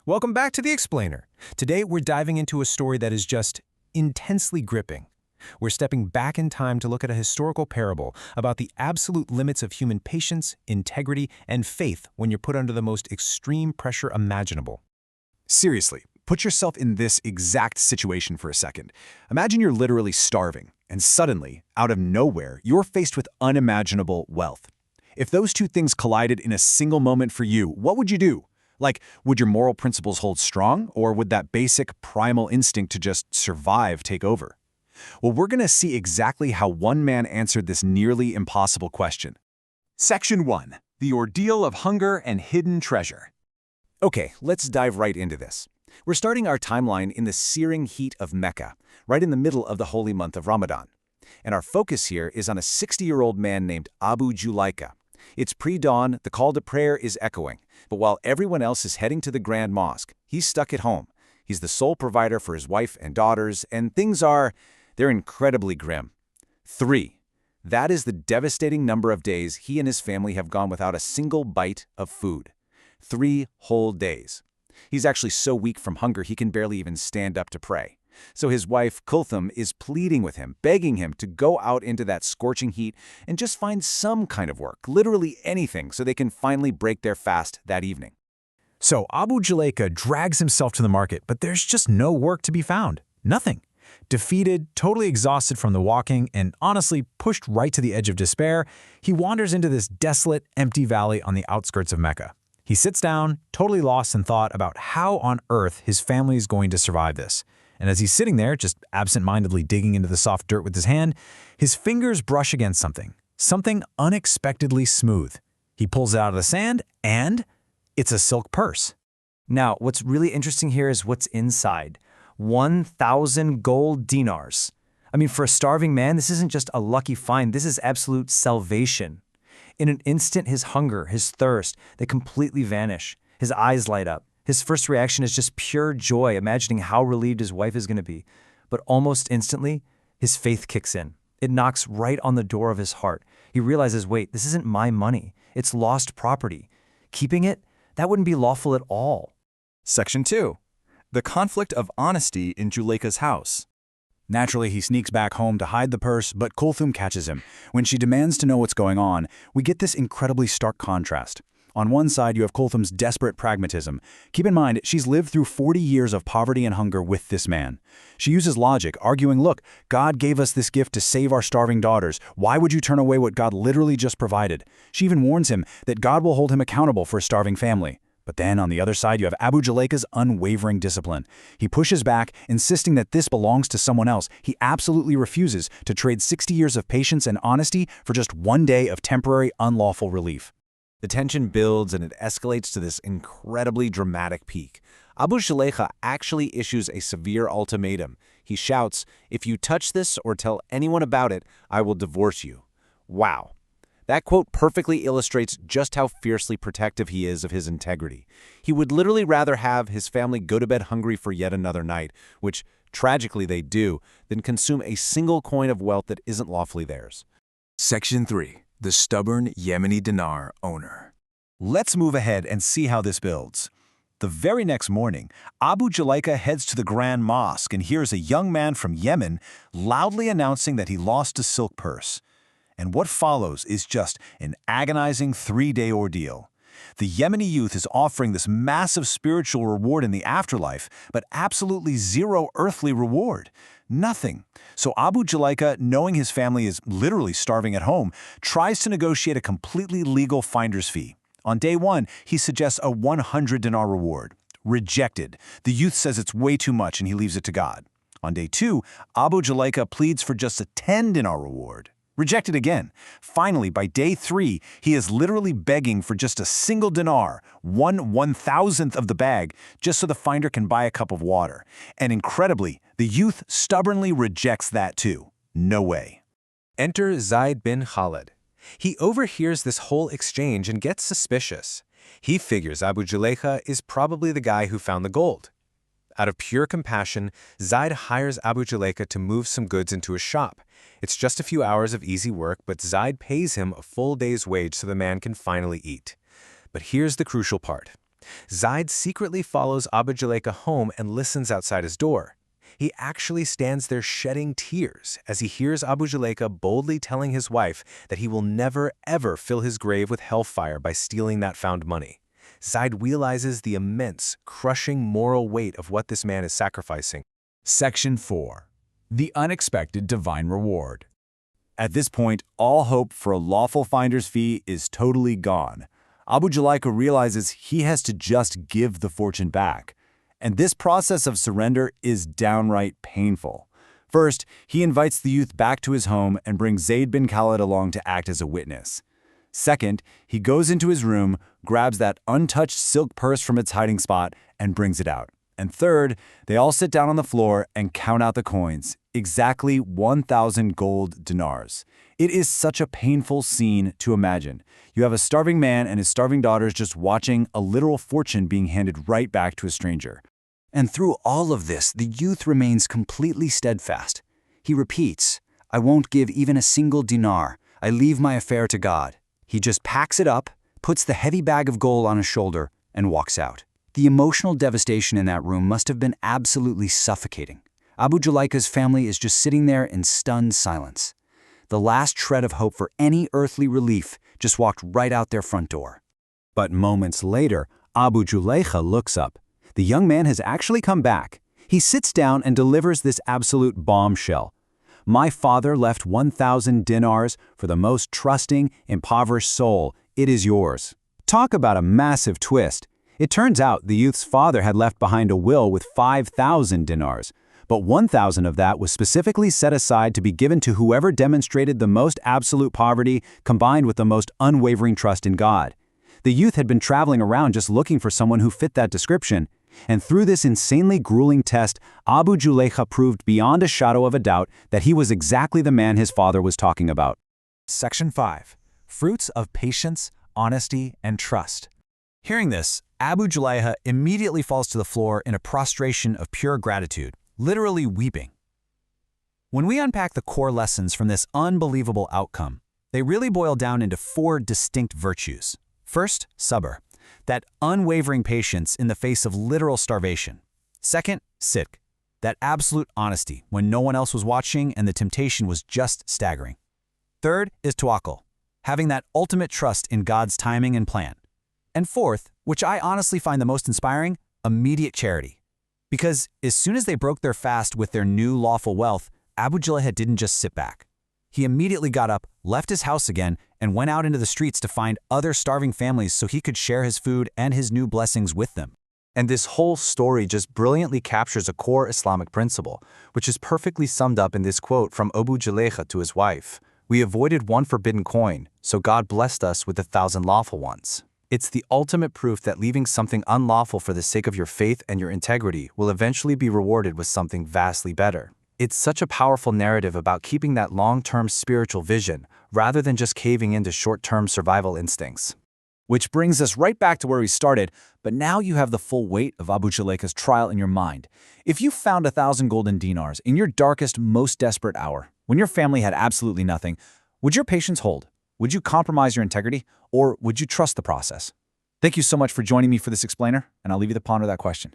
Welcome back to The Explainer. Today we're diving into a story that is just intensely gripping. We're stepping back in time to look at a historical parable about the absolute limits of human patience, integrity, and faith when you're put under the most extreme pressure imaginable. Seriously, put yourself in this exact situation for a second. Imagine you're literally starving, and suddenly, out of nowhere, you're faced with unimaginable wealth. If those two things collided in a single moment for you, what would you do? Like, would your moral principles hold strong, or would that basic primal instinct to just survive take over? Well, we're going to see exactly how one man answered this nearly impossible question. Section 1. The Ordeal of Hunger and Hidden Treasure. Okay, let's dive right into this. We're starting our timeline in the searing heat of Mecca, right in the middle of the holy month of Ramadan. And our focus here is on a 60-year-old man named Abu Julaika. It's pre-dawn, the call to prayer is echoing, but while everyone else is heading to the Grand Mosque, he's stuck at home. He's the sole provider for his wife and daughters, and they're incredibly grim. 3. That is the devastating number of days he and his family have gone without a single bite of food. 3 whole days. He's actually so weak from hunger he can barely even stand up to pray. So his wife, Kulthum, is pleading with him, begging him to go out into that scorching heat and just find some kind of work, literally anything, so they can finally break their fast that evening. So Abu Julaika drags himself to the market, but there's just no work to be found. Nothing. Defeated, totally exhausted from the walking, and honestly pushed right to the edge of despair, he wanders into this desolate, empty valley on the outskirts of Mecca. He sits down, totally lost in thought about how on earth his family is going to survive this. And as he's sitting there, just absent-mindedly digging into the soft dirt with his hand, his fingers brush against something unexpectedly smooth. He pulls it out of the sand, and it's a silk purse. Now, what's really interesting here is what's inside. 1,000 gold dinars. I mean, for a starving man, this isn't just a lucky find, this is absolute salvation. In an instant, his hunger, his thirst, they completely vanish. His eyes light up. His first reaction is just pure joy, imagining how relieved his wife is going to be. But almost instantly, his faith kicks in. It knocks right on the door of his heart. He realizes, wait, this isn't my money. It's lost property. Keeping it, that wouldn't be lawful at all. Section 2. The conflict of honesty in Julaika's house. Naturally, he sneaks back home to hide the purse, but Kulthum catches him. When she demands to know what's going on, we get this incredibly stark contrast. On one side, you have Kulthum's desperate pragmatism. Keep in mind, she's lived through 40 years of poverty and hunger with this man. She uses logic, arguing, look, God gave us this gift to save our starving daughters. Why would you turn away what God literally just provided? She even warns him that God will hold him accountable for a starving family. But then, on the other side, you have Abu Julaika's unwavering discipline. He pushes back, insisting that this belongs to someone else. He absolutely refuses to trade 60 years of patience and honesty for just one day of temporary, unlawful relief. The tension builds and it escalates to this incredibly dramatic peak. Abu Julaika actually issues a severe ultimatum. He shouts, "If you touch this or tell anyone about it, I will divorce you." Wow. That quote perfectly illustrates just how fiercely protective he is of his integrity. He would literally rather have his family go to bed hungry for yet another night, which tragically they do, than consume a single coin of wealth that isn't lawfully theirs. Section 3. The stubborn Yemeni dinar owner. Let's move ahead and see how this builds. The very next morning, Abu Julaika heads to the Grand Mosque and hears a young man from Yemen loudly announcing that he lost a silk purse. And what follows is just an agonizing 3-day ordeal. The Yemeni youth is offering this massive spiritual reward in the afterlife, but absolutely zero earthly reward. Nothing. So Abu Julaika, knowing his family is literally starving at home, tries to negotiate a completely legal finder's fee. On day 1, he suggests a 100 dinar reward. Rejected. The youth says it's way too much and he leaves it to God. On day 2, Abu Julaika pleads for just a 10 dinar reward. Rejected again. Finally, by day 3, he is literally begging for just a single dinar, 1/1000th of the bag, just so the finder can buy a cup of water. And incredibly, the youth stubbornly rejects that too. No way. Enter Zaid bin Khalid. He overhears this whole exchange and gets suspicious. He figures Abu Julaika is probably the guy who found the gold. Out of pure compassion, Zaid hires Abu Julaika to move some goods into his shop. It's just a few hours of easy work, but Zaid pays him a full day's wage so the man can finally eat. But here's the crucial part. Zaid secretly follows Abu Julayka home and listens outside his door. He actually stands there shedding tears as he hears Abu Julayka boldly telling his wife that he will never ever fill his grave with hellfire by stealing that found money. Zaid realizes the immense, crushing moral weight of what this man is sacrificing. Section 4. The Unexpected Divine Reward. At this point, all hope for a lawful finder's fee is totally gone. Abu Julayka realizes he has to just give the fortune back. And this process of surrender is downright painful. First, he invites the youth back to his home and brings Zayd bin Khalid along to act as a witness. Second, he goes into his room, grabs that untouched silk purse from its hiding spot, and brings it out. And third, they all sit down on the floor and count out the coins, exactly 1,000 gold dinars. It is such a painful scene to imagine. You have a starving man and his starving daughters just watching a literal fortune being handed right back to a stranger. And through all of this, the youth remains completely steadfast. He repeats, "I won't give even a single dinar. I leave my affair to God." He just packs it up, puts the heavy bag of gold on his shoulder, and walks out. The emotional devastation in that room must have been absolutely suffocating. Abu Julayka's family is just sitting there in stunned silence. The last shred of hope for any earthly relief just walked right out their front door. But moments later, Abu Julayka looks up. The young man has actually come back. He sits down and delivers this absolute bombshell. "My father left 1,000 dinars for the most trusting, impoverished soul. It is yours." Talk about a massive twist. It turns out the youth's father had left behind a will with 5,000 dinars, but 1,000 of that was specifically set aside to be given to whoever demonstrated the most absolute poverty combined with the most unwavering trust in God. The youth had been traveling around just looking for someone who fit that description, and through this insanely grueling test, Abu Julayka proved beyond a shadow of a doubt that he was exactly the man his father was talking about. Section 5. Fruits of Patience, Honesty, and Trust. Hearing this, Abu Julayka immediately falls to the floor in a prostration of pure gratitude, literally weeping. When we unpack the core lessons from this unbelievable outcome, they really boil down into 4 distinct virtues. First, sabr, that unwavering patience in the face of literal starvation. Second, sidq, that absolute honesty when no one else was watching and the temptation was just staggering. Third is tawakkul, having that ultimate trust in God's timing and plan. And fourth, which I honestly find the most inspiring, immediate charity. Because as soon as they broke their fast with their new lawful wealth, Abu Julayka didn't just sit back. He immediately got up, left his house again, and went out into the streets to find other starving families so he could share his food and his new blessings with them. And this whole story just brilliantly captures a core Islamic principle, which is perfectly summed up in this quote from Abu Julayka to his wife. "We avoided one forbidden coin, so God blessed us with 1,000 lawful ones." It's the ultimate proof that leaving something unlawful for the sake of your faith and your integrity will eventually be rewarded with something vastly better. It's such a powerful narrative about keeping that long-term spiritual vision, rather than just caving into short-term survival instincts. Which brings us right back to where we started, but now you have the full weight of Abu Julayka's trial in your mind. If you found 1,000 golden dinars in your darkest, most desperate hour, when your family had absolutely nothing, would your patience hold? Would you compromise your integrity, or would you trust the process? Thank you so much for joining me for this explainer, and I'll leave you to ponder that question.